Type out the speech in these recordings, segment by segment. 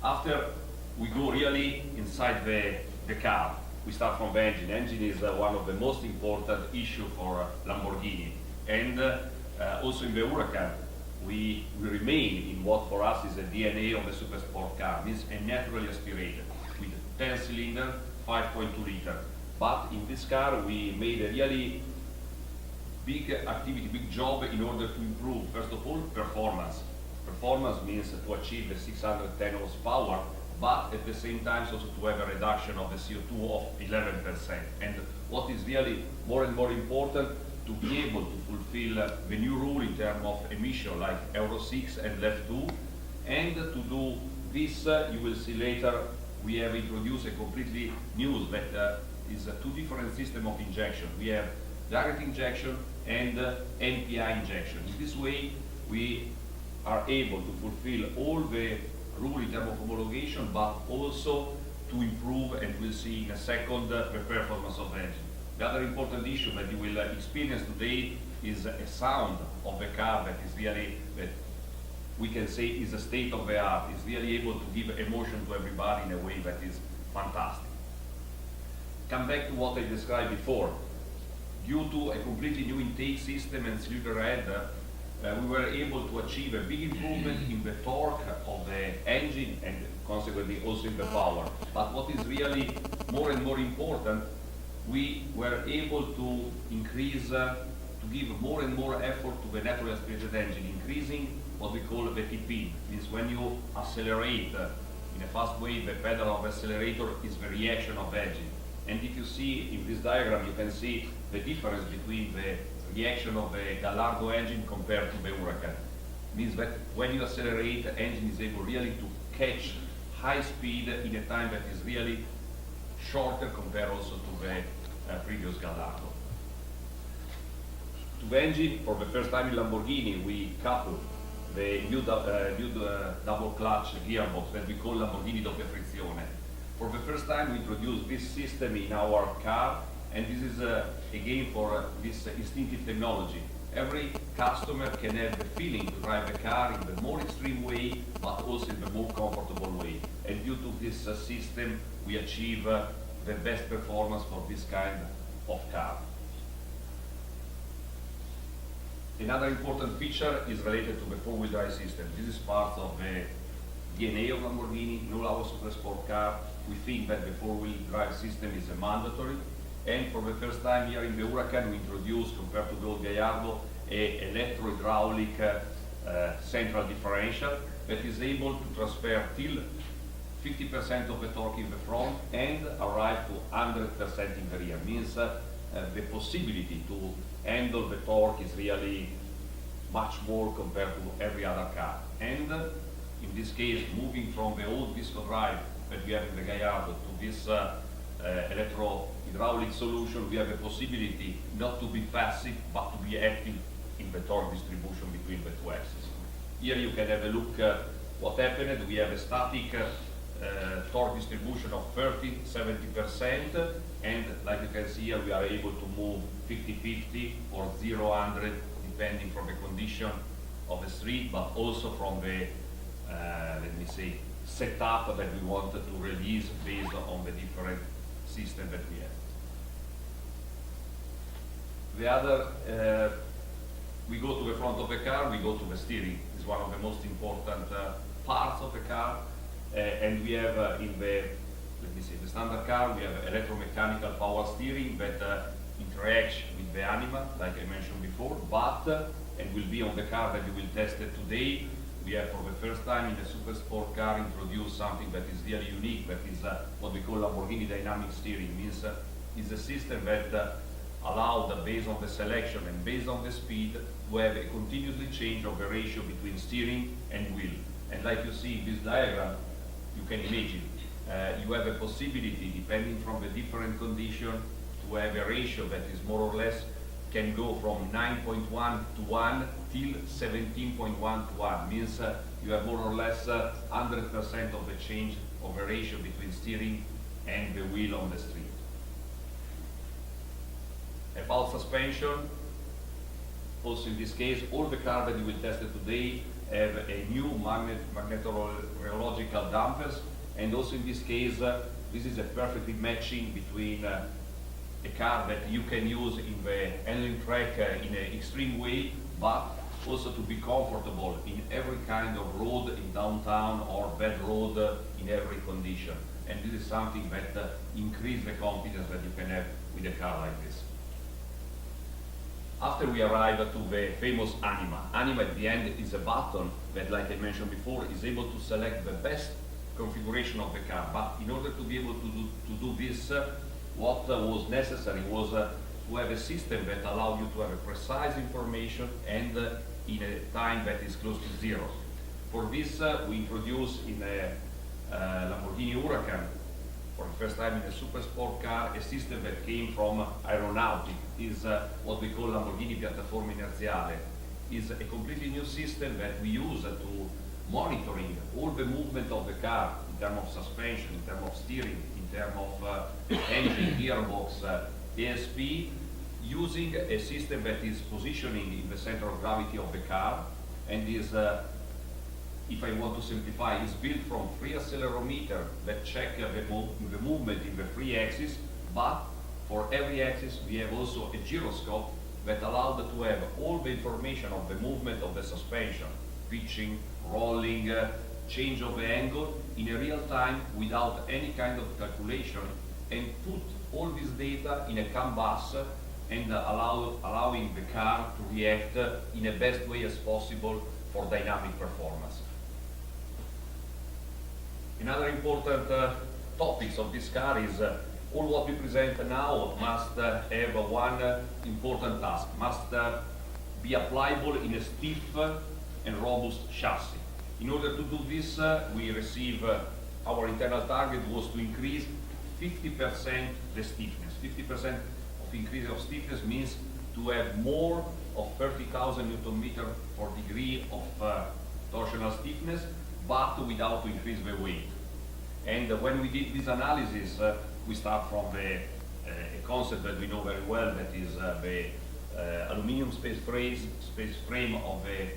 After we go really inside the car, we start from the engine. Engine is one of the most important issue for Lamborghini, and also in the Huracan, we remain in what for us is the DNA of the super sport car. Means a naturally aspirated with 10 cylinder, 5.2 liter. But in this car, we made a really big activity, big job in order to improve, first of all, performance. Performance means to achieve the 610 horsepower, but at the same time also to have a reduction of the CO2 of 11%. And what is really more and more important, to be able to fulfill the new rule in terms of emission like Euro 6 and LEV 2. And to do this, you will see later, we have introduced a completely new that is two different systems of injection. We have direct injection and NPI injection. In this way, we are able to fulfill all the rule in terms of homologation, but also to improve, and we'll see in a second, the performance of the engine. The other important issue that you will experience today is a sound of the car that is really, that we can say is a state of the art. It's really able to give emotion to everybody in a way that is fantastic. Come back to what I described before. Due to a completely new intake system and cylinder head, we were able to achieve a big improvement in the torque of the engine and consequently also in the power. But what is really more and more important, we were able to increase, to give more and more effort to the naturally aspirated engine, increasing what we call the TP. Means when you accelerate in a fast way, the pedal of the accelerator is the reaction of the engine. And if you see in this diagram, you can see the difference between the reaction of the Gallardo engine compared to the Huracan. Means that when you accelerate, the engine is able really to catch high speed in a time that is really shorter compared also to the previous Gallardo. To the engine, for the first time in Lamborghini, we coupled the new double clutch gearbox that we call Lamborghini doppia frizione. For the first time, we introduced this system in our car, and this is again for this instinctive technology. Every customer can have the feeling to drive the car in the more extreme way, but also in the more comfortable way. And due to this system, we achieve the best performance for this kind of car. Another important feature is related to the four-wheel drive system. This is part of the DNA of Lamborghini, in all our super sport car. We think that the four-wheel drive system is a mandatory. And for the first time here in the Huracan, we introduced, compared to the old Gallardo, a electro-hydraulic central differential that is able to transfer till 50% of the torque in the front and arrive to 100% in the rear. Means the possibility to handle the torque is really much more compared to every other car. And in this case, moving from the old disco drive that we have in the Gallardo to this electro-hydraulic solution, we have a possibility not to be passive, but to be active in the torque distribution between the two axes. Here you can have a look at what happened. We have a static torque distribution of 30–70%, and like you can see here, we are able to move 50–50 or 0–100, depending from the condition of the street, but also from the, let me say, setup that we wanted to release based on the different system that we have. The other, we go to the front of the car, we go to the steering. It's one of the most important parts of the car. And we have in the, let me say, the standard car, we have electromechanical power steering that interacts with the animal, like I mentioned before, but, and will be on the car that we will test it today, we have for the first time in a super sport car introduced something that is really unique, that is what we call Lamborghini dynamic steering. Means is a system that allowed, based on the selection and based on the speed, to have a continuously change of the ratio between steering and wheel. And like you see in this diagram, you can imagine, you have a possibility, depending from the different condition, to have a ratio that is more or less, can go from 9.1 to 1 till 17.1 to 1. Means you have more or less 100% of the change of the ratio between steering and the wheel on the street. About suspension, also in this case, all the cars that you will test today have a new magnetological dampers, and also in this case, this is a perfectly matching between a car that you can use in the handling track in an extreme way, but also to be comfortable in every kind of road in downtown or bad road in every condition. And this is something that increases the confidence that you can have with a car like this. After we arrive to the famous Anima. Anima at the end is a button that, like I mentioned before, is able to select the best configuration of the car. But in order to be able to do this, what was necessary was to have a system that allowed you to have a precise information and in a time that is close to zero. For this, we introduced in a Lamborghini Huracan, for the first time in a super sport car, a system that came from aeronautic. Is what we call Lamborghini Piattaforma Inerziale. Is a completely new system that we use to monitoring all the movement of the car in terms of suspension, in terms of steering, in terms of engine, gearbox, ASP, using a system that is positioning in the center of gravity of the car, and is, if I want to simplify, is built from 3 accelerometer that check the movement in the 3 axis, but for every axis we have also a gyroscope that allowed to have all the information of the movement of the suspension, pitching, rolling, change of the angle in a real time without any kind of calculation, and put all this data in a CAN bus and allowing the car to react in the best way as possible for dynamic performance. Another important topics of this car is all what we present now must have one important task, must be applicable in a stiff and robust chassis. In order to do this, we receive our internal target was to increase 50% the stiffness. 50% of increase of stiffness means to have more of 30,000 Newton meter per degree of torsional stiffness, but without to increase the weight. And when we did this analysis, we start from a concept that we know very well, that is the aluminum space frame of a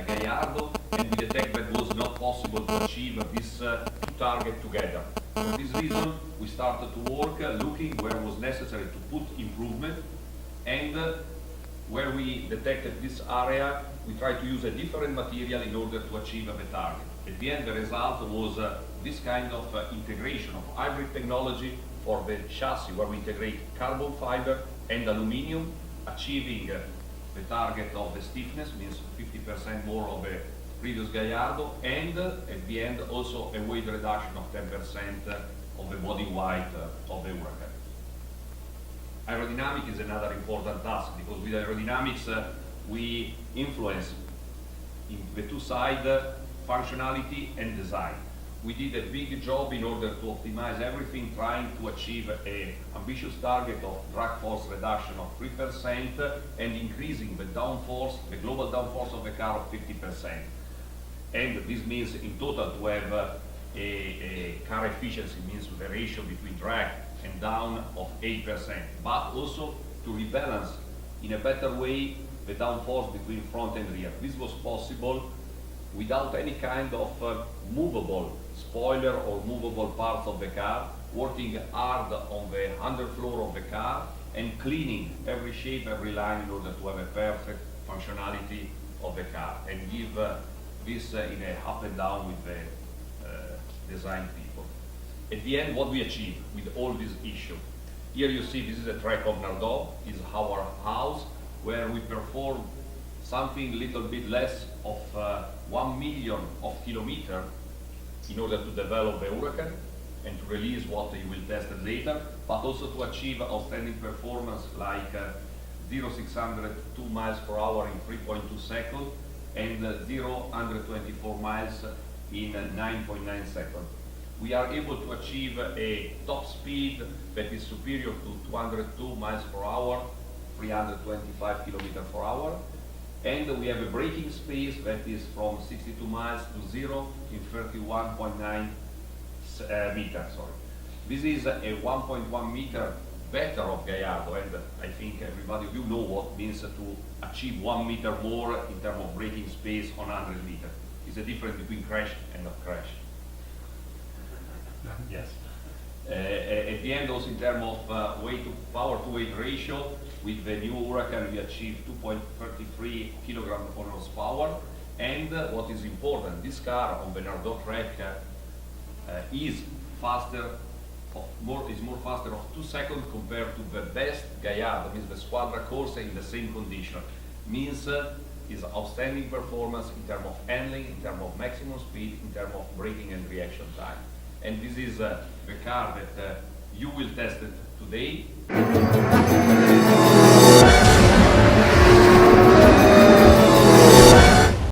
Gallardo, and we detect that it was not possible to achieve this two targets together. For this reason, we started to work looking where it was necessary to put improvement, and where we detected this area, we tried to use a different material in order to achieve the target. At the end, the result was this kind of integration of hybrid technology for the chassis, where we integrate carbon fiber and aluminium, achieving the target of the stiffness, means 50% more of the previous Gallardo, and at the end also a weight reduction of 10% of the body weight of the Huracan. Aerodynamic is another important task, because with aerodynamics we influence in the two sides, functionality and design. We did a big job in order to optimize everything, trying to achieve an ambitious target of drag force reduction of 3% and increasing the downforce, the global downforce of the car of 50%. And this means in total to have a car efficiency, means the ratio between drag and down of 8%, but also to rebalance in a better way the downforce between front and rear. This was possible without any kind of movable spoiler or movable parts of the car, working hard on the underfloor of the car and cleaning every shape, every line in order to have a perfect functionality of the car, and give this in a up and down with the design people. At the end, what we achieve with all these issues. Here you see this is a track of Nardò, is our house, where we perform something a little bit less of 1 million of kilometers in order to develop the Huracan and to release what you will test later, but also to achieve outstanding performance like 0-600 2 miles per hour in 3.2 seconds and 0-124 miles in 9.9 seconds. We are able to achieve a top speed that is superior to 202 miles per hour, 325 kilometers per hour, and we have a braking space that is from 62 miles to 0 in 31.9 meters. This is a 1.1 meter better of Gallardo, and I think everybody of you know what it means to achieve 1 meter more in terms of braking space on 100 meters. is the difference between crash and not crash. Yes. At the end, also in terms of weight to power to weight ratio, with the new Huracan we achieved 2.33 kilograms per horsepower. And what is important, this car on the Nardot track is faster, more faster of 2 seconds compared to the best Gaillard, means the Squadra Corsa in the same condition. Means is outstanding performance in terms of handling, in terms of maximum speed, in terms of braking and reaction time. And this is the car that you will test it today.